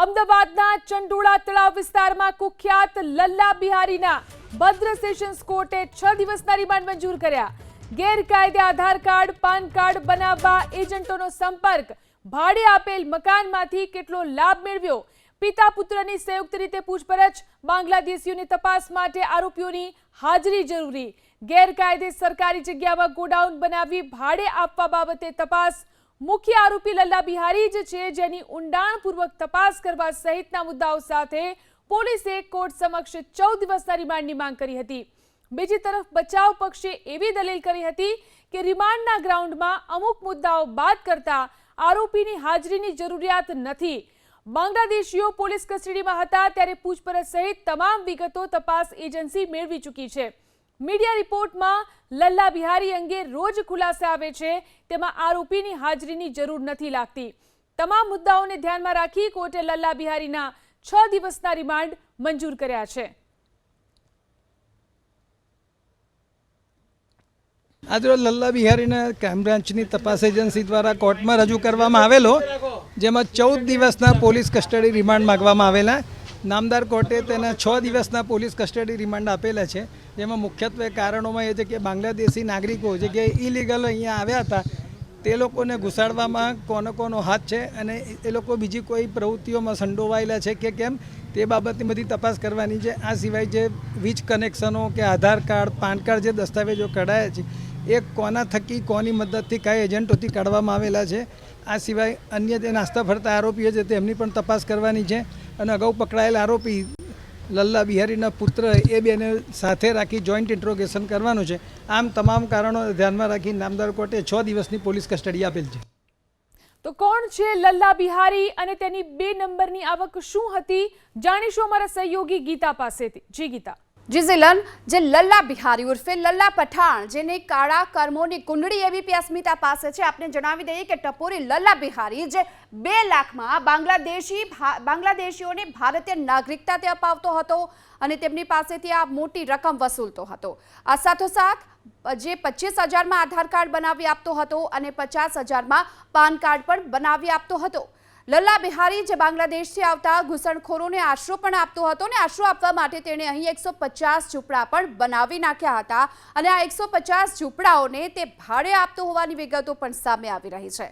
અમદાવાદના ચંડોળા તળાવ વિસ્તારમાં કુખ્યાત લલ્લા બિહારીના ભદ્ર સેશન્સ કોર્ટે 6 દિવસના રિમાન્ડ મંજૂર કર્યા. ગેરકાયદે આધાર કાર્ડ, પાન કાર્ડ બનાવવા એજન્ટોનો સંપર્ક, ભાડે આપેલ મકાનમાંથી કેટલો લાભ મેળવ્યો, પિતા પુત્રની સંયુક્ત રીતે પૂછપરછ, બાંગ્લાદેશીઓની તપાસ માટે આરોપીઓની હાજરી જરૂરી, ગેરકાયદે સરકારી જગ્યામાં ગોડાઉન બનાવી ભાડે આપવા બાબતે તપાસ. મુખ્ય આરોપી લલ્લા બિહારી જ છે, જેની ઊંડાણપૂર્વક તપાસ કરવા સહિતના મુદ્દાઓ સાથે પોલીસે કોર્ટ સમક્ષ 14 દિવસના રિમાન્ડની માંગ કરી હતી. બીજી તરફ બચાવ પક્ષે એવી દલીલ કરી હતી કે રિમાન્ડના ગ્રાઉન્ડમાં અમુક મુદ્દાઓ બાદ કરતા આરોપીની હાજરીની જરૂરિયાત નથી. બાંગ્લાદેશીઓ પોલીસ કસ્ટડીમાં હતા ત્યારે પૂછપરછ સહિત તમામ વિગતો તપાસ એજન્સી મેળવી ચૂકી છે. મીડિયા રિપોર્ટમાં લલ્લા બિહારી અંગે રોજ ખુલાસા આવે છે, તેમાં આરોપીની હાજરીની જરૂર નથી લાગતી. તમામ મુદ્દાઓને ધ્યાનમાં રાખી કોર્ટે લલ્લા બિહારીના 6 દિવસના રિમાન્ડ મંજૂર કર્યા છે. આજે લલ્લા બિહારીને ક્રાઇમ બ્રાન્ચની તપાસ એજન્સી દ્વારા કોર્ટમાં રજૂ કરવામાં આવેલો, જેમાં 14 દિવસના પોલીસ કસ્ટડી રિમાન્ડ માગવામાં આવેલા. નામદાર કોર્ટે તેના 6 દિવસના પોલીસ કસ્ટડી રિમાન્ડ આપેલા છે. જેમાં મુખ્યત્વે કારણોમાં એ છે કે બાંગ્લાદેશી નાગરિકો જે કે ઇલીગલ અહીંયા આવ્યા હતા તે લોકોને ઘુસાડવામાં કોનો હાથ છે અને એ લોકો બીજી કોઈ પ્રવૃત્તિઓમાં સંડોવાયેલા છે કે કેમ તે બાબતની બધી તપાસ કરવાની છે. આ સિવાય જે વીજ કનેક્શનો કે આધાર કાર્ડ, પાન કાર્ડ જે દસ્તાવેજો કઢાયા છે એ કોના થકી, કોની મદદથી, કયા એજન્ટોથી કાઢવામાં આવેલા છે. આ સિવાય અન્ય જે નાસ્તા ફરતા આરોપીઓ છે તેમની પણ તપાસ કરવાની છે. અને અગાઉ પકડાયેલા આરોપી લલ્લા બિહારીના પુત્ર એ બેને સાથે રાખી જોઈન્ટ ઇન્ટ્રોગેશન કરવાનું છે. આમ તમામ કારણો ધ્યાનમાં રાખી નામદાર કોર્ટે 6 દિવસની પોલીસ કસ્ટડી આપેલ છે. તો કોણ છે લલ્લા બિહારી અને તેની 2 નંબરની આવક શું હતી, જાણીશું અમારા સહયોગી ગીતા પાસેથી. જી ગીતા. જી ઝિલન, જે લલ્લા બિહારી ઉર્ફે લલ્લા પઠાણ, જેને કાળા કર્મોની કુંડળી એબીપી અસ્મિતા પાસે છે, આપને જણાવી દઈએ કે ટપોરી લલ્લા બિહારી જે 2 લાખમાં બાંગ્લાદેશીઓને ભારતીય નાગરિકતા તે અપાવતો હતો અને તેમની પાસેથી આ મોટી રકમ વસૂલતો હતો. આ સાથોસાથ જે 25,000માં આધાર કાર્ડ બનાવી આપતો હતો અને 50,000માં પાન કાર્ડ પણ બનાવી આપતો હતો. લલ્લા બિહારી જે બાંગ્લાદેશથી આવતા ઘૂસણખોરોને આશરો પણ આપતો હતો અને આશરો આપવા માટે તેણે અહીં 150 ઝૂંપડા પણ બનાવી નાખ્યા હતા અને આ 150 ઝૂંપડાઓને તે ભાડે આપતો હોવાની વિગતો પણ સામે આવી રહી છે.